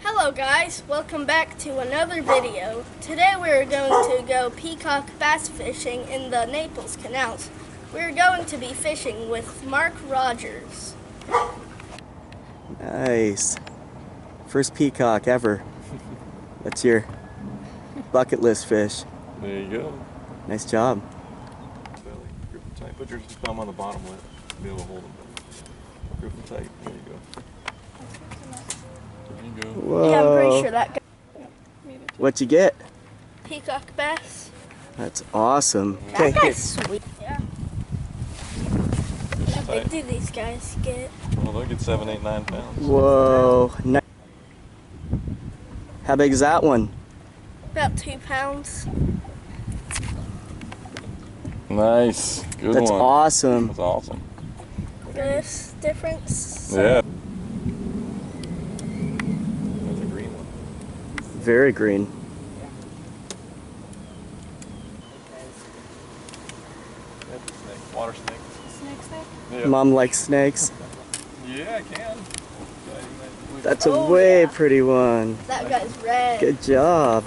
Hello guys, welcome back to another video. Today we're going to go peacock bass fishing in the Naples canals. We're going to be fishing with Mark Rogers. Nice. First peacock ever. That's your bucket list fish. There you go. Nice job. Grip them tight. Put your thumb on the bottom lip to be able to hold them. Grip them tight. There you go. There you go. Whoa. Yeah, I'm pretty sure that guy. What'd you get? Peacock bass. That's awesome. That guy's sweet. Yeah. How Tight. big do these guys get? Well, they'll get 7, 8, 9 pounds. Whoa. How big is that one? About 2 pounds. Nice. Good That's one. awesome. That's awesome. This difference. Yeah. That's a green one. Very green. That's a snake. Water snake. Snake. Yeah. Mom likes snakes. Yeah, I can. That's a Oh, way yeah. pretty one. That guy's red. Good job.